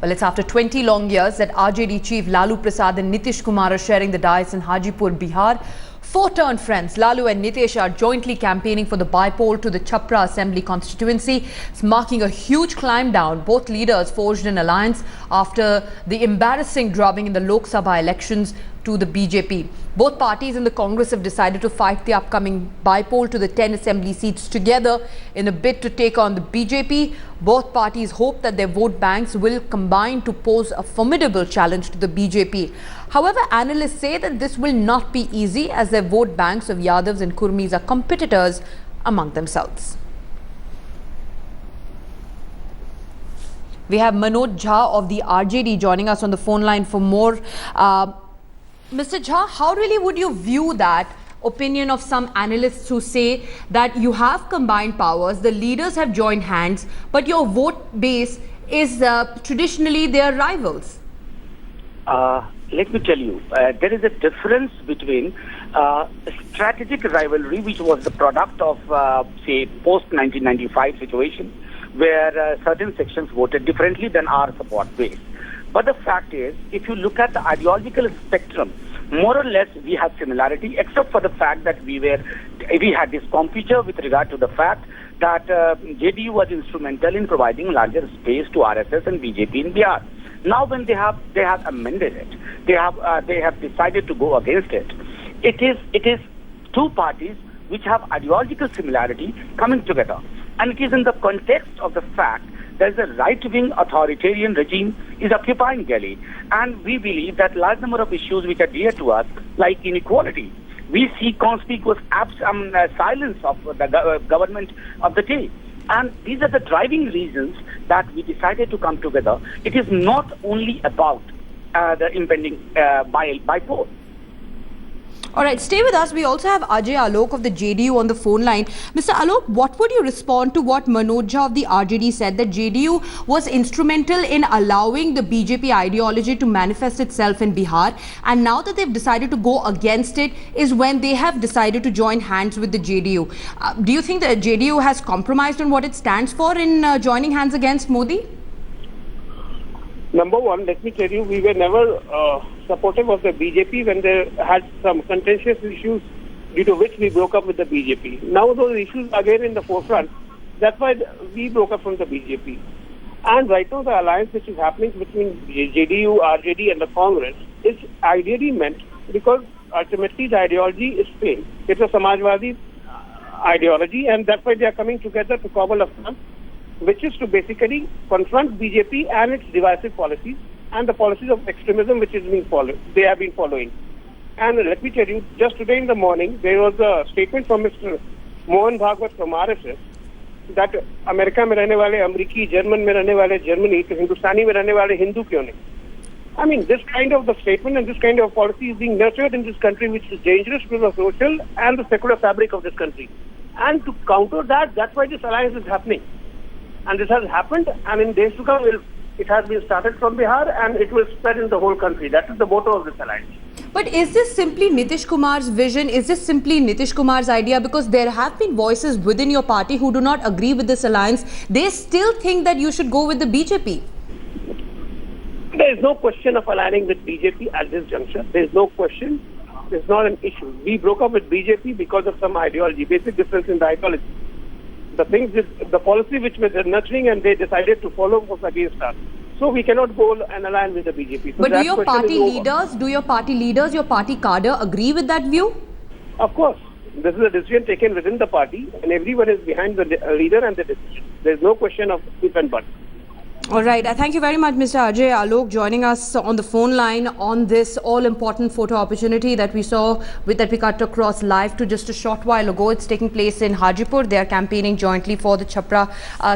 Well, it's after 20 long years that RJD chief Lalu Prasad and Nitish Kumar are sharing the dais in Hajipur, Bihar. Four-turn friends, Lalu and Nitish are jointly campaigning for the Bypolls to the Chapra Assembly constituency. It's marking a huge climb down. Both leaders forged an alliance after the embarrassing drubbing in the Lok Sabha elections to the BJP. Both parties in the Congress have decided to fight the upcoming Bypolls to the 10 assembly seats together in a bid to take on the BJP. Both parties hope that their vote banks will combine to pose a formidable challenge to the BJP. However, analysts say that this will not be easy as their vote banks of Yadavs and Kurmis are competitors among themselves. We have Manoj Jha of the RJD joining us on the phone line for more. Mr. Jha, how really would you view that opinion of some analysts who say that you have combined powers, the leaders have joined hands, but your vote base is traditionally their rivals? Let me tell you, there is a difference between strategic rivalry, which was the product of, say, post-1995 situation, where certain sections voted differently than our support base. But the fact is, if you look at the ideological spectrum, more or less we have similarity, except for the fact that we had this computer with regard to the fact that JDU was instrumental in providing larger space to RSS and BJP in Bihar. Now, when they have amended it, they have decided to go against it. It is two parties which have ideological similarity coming together, and it is in the context of the fact that the right-wing authoritarian regime is occupying Delhi, and we believe that large number of issues which are dear to us, like inequality, we see conspicuous silence of the government of the day. And these are the driving reasons that we decided to come together. It is not only about the impending Bypolls. All right, stay with us. We also have Ajay Alok of the JDU on the phone line. Mr. Alok, what would you respond to what Manoj Jha of the RJD said, that JDU was instrumental in allowing the BJP ideology to manifest itself in Bihar, and now that they've decided to go against it is when they have decided to join hands with the JDU. Do you think that JDU has compromised on what it stands for in joining hands against Modi? Number one, let me tell you, we were never supportive of the BJP when they had some contentious issues due to which we broke up with the BJP. Now those issues are again in the forefront. That's why we broke up from the BJP. And right now the alliance which is happening between JDU, RJD and the Congress is ideally meant because ultimately the ideology is same. It's a Samajwadi ideology, and that's why they are coming together to cobble a front, which is to basically confront BJP and its divisive policies and the policies of extremism which is being followed. They have been following. And let me tell you, just today in the morning, there was a statement from Mr. Mohan Bhagwat from RSS that America में रहने वाले अमरीकी, German में रहने वाले Germany, तो हिंदुस्तानी में रहने वाले हिंदू क्यों नहीं? I mean, this kind of the statement and this kind of policy is being nurtured in this country, which is dangerous to the social and the secular fabric of this country. And to counter that, that's why this alliance is happening. And this has happened, and in days to come, it has been started from Bihar, and it will spread in the whole country. That is the motto of this alliance. But is this simply Nitish Kumar's vision? Is this simply Nitish Kumar's idea? Because there have been voices within your party who do not agree with this alliance. They still think that you should go with the BJP. There is no question of aligning with BJP at this juncture. There is no question. It's not an issue. We broke up with BJP because of some ideology, basic difference in the ideology. The policy which we were nurturing and they decided to follow was against us. So we cannot go and align with the BJP. So but do your party leaders, your party cadre agree with that view? Of course. This is a decision taken within the party, and everyone is behind the leader and the decision. There is no question of if and but. All right. Thank you very much, Mr. Ajay Alok, joining us on the phone line on this all-important photo opportunity that we saw, that we cut across live to just a short while ago. It's taking place in Hajipur. They are campaigning jointly for the Chapra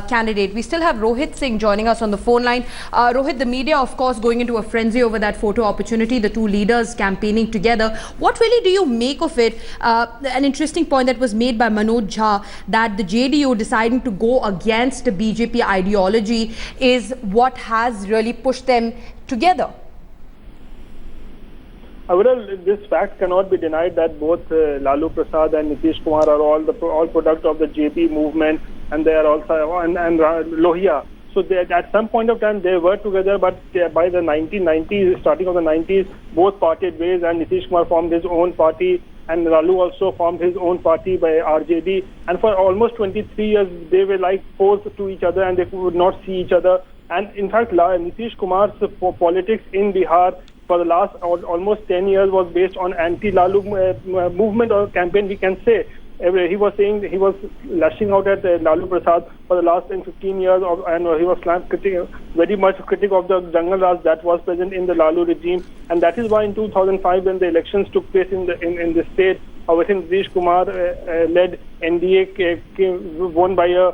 candidate. We still have Rohit Singh joining us on the phone line. Rohit, the media, of course, going into a frenzy over that photo opportunity, the two leaders campaigning together. What really do you make of it? An interesting point that was made by Manoj Jha, that the JDU deciding to go against the BJP ideology is what has really pushed them together. Well, this fact cannot be denied that both Lalu Prasad and Nitish Kumar are all product of the JP movement, and they are also and Lohia. So at some point of time they were together, but by the 1990s, starting of the 90s, both parted ways, and Nitish Kumar formed his own party, and Lalu also formed his own party by RJD. And for almost 23 years, they were like forced to each other, and they would not see each other. And in fact, Nitish Kumar's politics in Bihar for the last almost 10 years was based on anti-Lalu movement or campaign, we can say. He was saying he was lashing out at Lalu Prasad for the last 10-15 years, and he was very much critic of the Jungle Raj that was present in the Lalu regime. And that is why in 2005, when the elections took place in the state, within Nitish Kumar led NDA won by a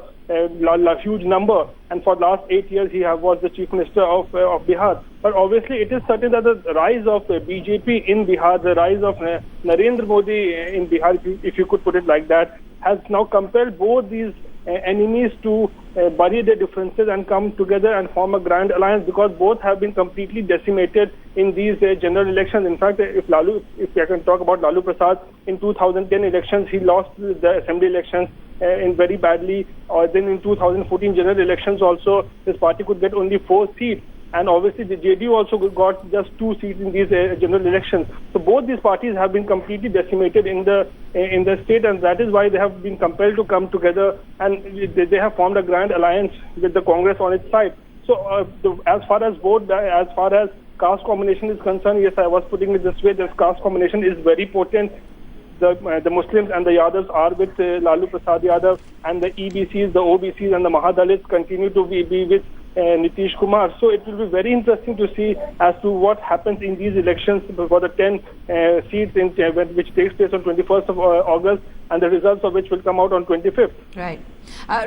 huge number, and for the last 8 years he was the chief minister of Bihar. But obviously it is certain that the rise of BJP in Bihar, the rise of Narendra Modi in Bihar, if you could put it like that, has now compelled both these enemies to bury their differences and come together and form a grand alliance, because both have been completely decimated in these general elections. In fact, if I can talk about Lalu Prasad, in 2010 elections he lost the assembly elections in very badly, or then in 2014 general elections also his party could get only 4 seats, and obviously the JDU also got just 2 seats in these general elections. So both these parties have been completely decimated in the state, and that is why they have been compelled to come together, and they have formed a grand alliance with the Congress on its side. So as far as caste combination is concerned, yes, I was putting it this way: this caste combination is very potent. The Muslims and the Yadavs are with Lalu Prasad Yadav, and the EBCs, the OBCs and the Mahadalits continue to be with Nitish Kumar. So it will be very interesting to see as to what happens in these elections for the 10 seats which takes place on 21st of August, and the results of which will come out on 25th. Right.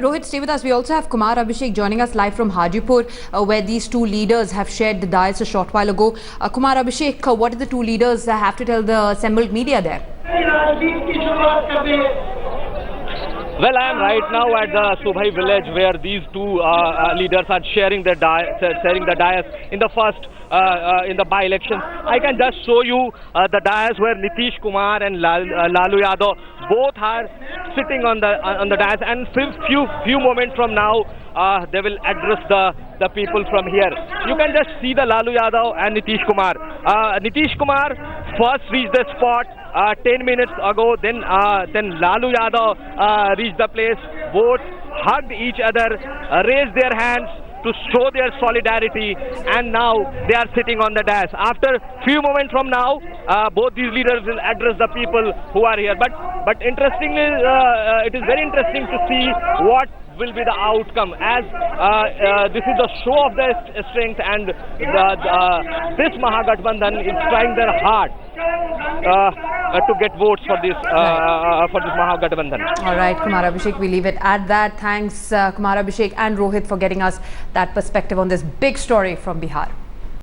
Rohit, stay with us. We also have Kumar Abhishek joining us live from Hajipur, where these two leaders have shared the dais a short while ago. Kumar Abhishek, what did the two leaders have to tell the assembled media there? Well, I am right now at the Subhai village, where these two leaders are sharing the dais in the first in the by-election. I can just show you the dais where Nitish Kumar and Lalu Yadav both are sitting on the dais, and few moments from now they will address the people from here. You can just see the Lalu Yadav and Nitish Kumar. Nitish Kumar first reached the spot 10 minutes ago, then Lalu Yadav reached the place. Both hugged each other, raised their hands to show their solidarity, and now they are sitting on the dais. After few moments from now, both these leaders will address the people who are here. But interestingly, it is very interesting to see what will be the outcome, as this is the show of their strength, and this Mahagathbandhan is trying their hard to get votes for this Mahagathbandhan. All right, Kumar Abhishek, we leave it at that. Thanks, Kumar Abhishek and Rohit, for getting us that perspective on this big story from Bihar.